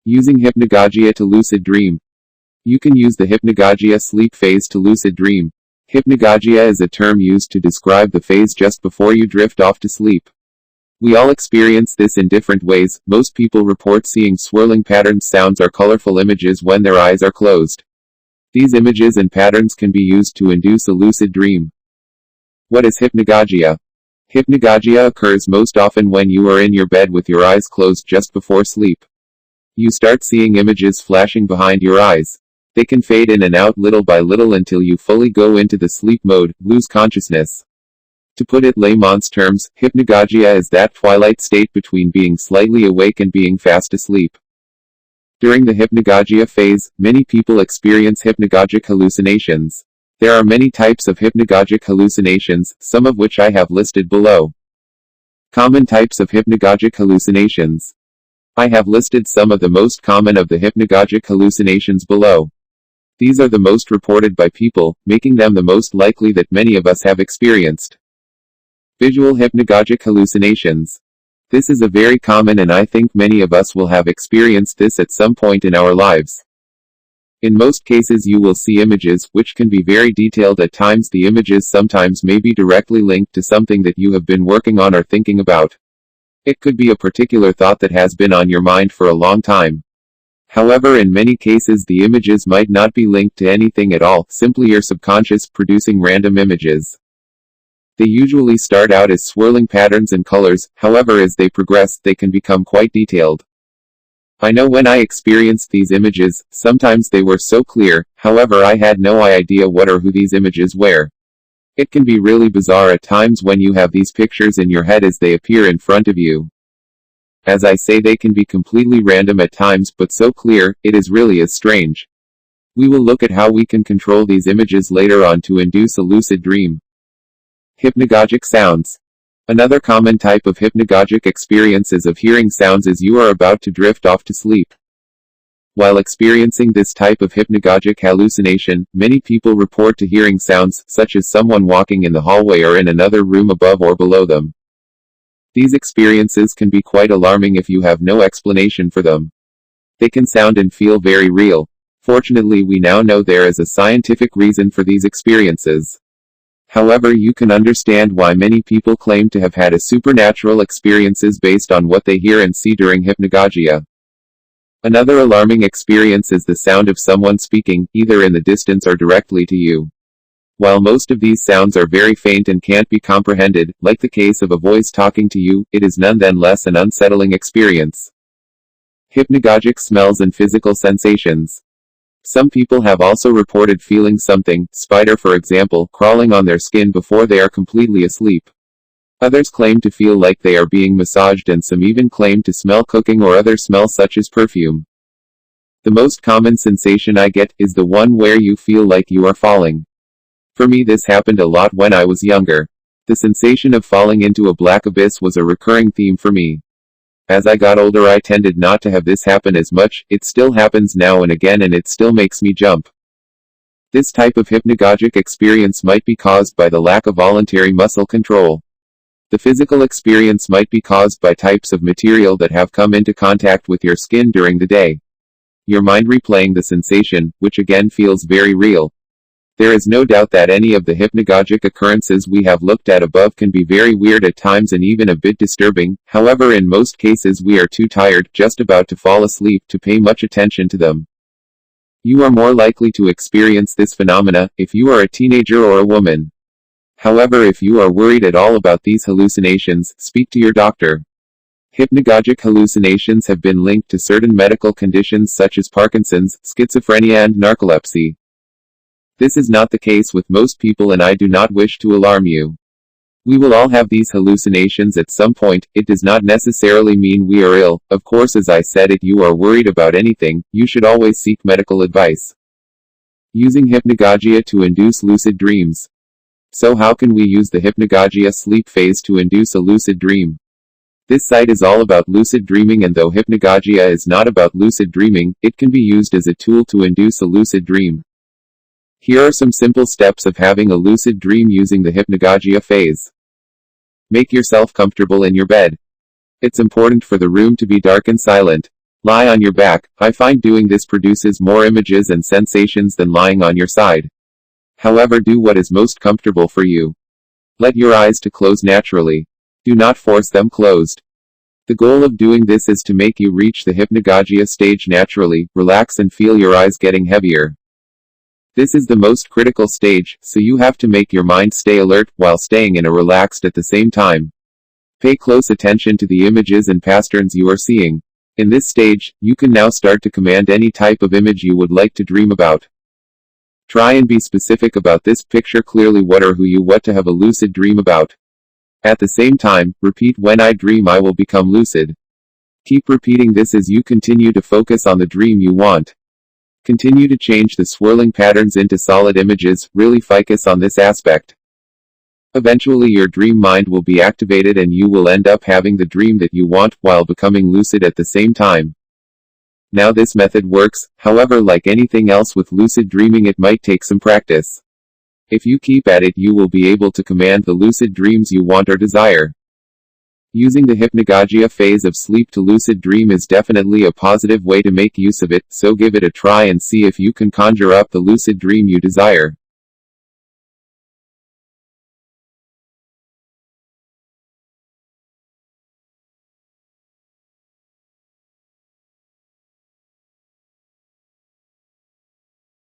Using Hypnagogia to lucid dream. You can use the Hypnagogia sleep phase to lucid dream. Hypnagogia is a term used to describe the phase just before you drift off to sleep. We all experience this in different ways. Most people report seeing swirling patterns, sounds, or colorful images when their eyes are closed. These images and patterns can be used to induce a lucid dream. What is Hypnagogia? Hypnagogia occurs most often when you are in your bed with your eyes closed just before sleep. You start seeing images flashing behind your eyes. They can fade in and out little by little until you fully go into the sleep mode, lose consciousness. To put it layman's terms, hypnagogia is that twilight state between being slightly awake and being fast asleep. During the hypnagogia phase, many people experience hypnagogic hallucinations. There are many types of hypnagogic hallucinations, some of which I have listed below. Common types of hypnagogic hallucinations. I have listed some of the most common of the hypnagogic hallucinations below. These are the most reported by people, making them the most likely that many of us have experienced. Visual hypnagogic hallucinations. This is a very common, and I think many of us will have experienced this at some point in our lives. In most cases you will see images, which can be very detailed at times. The images sometimes may be directly linked to something that you have been working on or thinking about. It could be a particular thought that has been on your mind for a long time. However, in many cases the images might not be linked to anything at all, simply your subconscious producing random images. They usually start out as swirling patterns and colors, however as they progress, they can become quite detailed. I know when I experienced these images, sometimes they were so clear, however I had no idea what or who these images were. It can be really bizarre at times when you have these pictures in your head as they appear in front of you. As I say, they can be completely random at times, but so clear, it is really as strange. We will look at how we can control these images later on to induce a lucid dream. Hypnagogic sounds. Another common type of hypnagogic experience is of hearing sounds as you are about to drift off to sleep. While experiencing this type of hypnagogic hallucination, many people report to hearing sounds, such as someone walking in the hallway or in another room above or below them. These experiences can be quite alarming if you have no explanation for them. They can sound and feel very real. Fortunately, we now know there is a scientific reason for these experiences. However, you can understand why many people claim to have had a supernatural experiences based on what they hear and see during hypnagogia. Another alarming experience is the sound of someone speaking, either in the distance or directly to you. While most of these sounds are very faint and can't be comprehended, like the case of a voice talking to you, it is nonetheless an unsettling experience. Hypnagogic smells and physical sensations. Some people have also reported feeling something, spider for example, crawling on their skin before they are completely asleep. Others claim to feel like they are being massaged, and some even claim to smell cooking or other smells such as perfume. The most common sensation I get is the one where you feel like you are falling. For me, this happened a lot when I was younger. The sensation of falling into a black abyss was a recurring theme for me. As I got older, I tended not to have this happen as much. It still happens now and again, and it still makes me jump. This type of hypnagogic experience might be caused by the lack of voluntary muscle control. The physical experience might be caused by types of material that have come into contact with your skin during the day. Your mind replaying the sensation, which again feels very real. There is no doubt that any of the hypnagogic occurrences we have looked at above can be very weird at times and even a bit disturbing. However, in most cases we are too tired, just about to fall asleep, to pay much attention to them. You are more likely to experience this phenomena if you are a teenager or a woman. However, if you are worried at all about these hallucinations, speak to your doctor. Hypnagogic hallucinations have been linked to certain medical conditions such as Parkinson's, schizophrenia, and narcolepsy. This is not the case with most people, and I do not wish to alarm you. We will all have these hallucinations at some point. It does not necessarily mean we are ill. Of course, as I said, if you are worried about anything, you should always seek medical advice. Using hypnagogia to induce lucid dreams. So how can we use the hypnagogia sleep phase to induce a lucid dream? This site is all about lucid dreaming, and though hypnagogia is not about lucid dreaming, it can be used as a tool to induce a lucid dream. Here are some simple steps of having a lucid dream using the hypnagogia phase. Make yourself comfortable in your bed. It's important for the room to be dark and silent. Lie on your back. I find doing this produces more images and sensations than lying on your side. However, do what is most comfortable for you. Let your eyes to close naturally. Do not force them closed. The goal of doing this is to make you reach the Hypnagogia stage naturally, relax and feel your eyes getting heavier. This is the most critical stage, so you have to make your mind stay alert, while staying in a relaxed at the same time. Pay close attention to the images and patterns you are seeing. In this stage, you can now start to command any type of image you would like to dream about. Try and be specific about this picture clearly what or who you want to have a lucid dream about. At the same time, repeat when I dream I will become lucid. Keep repeating this as you continue to focus on the dream you want. Continue to change the swirling patterns into solid images, really focus on this aspect. Eventually your dream mind will be activated and you will end up having the dream that you want, while becoming lucid at the same time. Now this method works, however, like anything else with lucid dreaming, it might take some practice. If you keep at it, you will be able to command the lucid dreams you want or desire. Using the Hypnagogia phase of sleep to lucid dream is definitely a positive way to make use of it, so give it a try and see if you can conjure up the lucid dream you desire.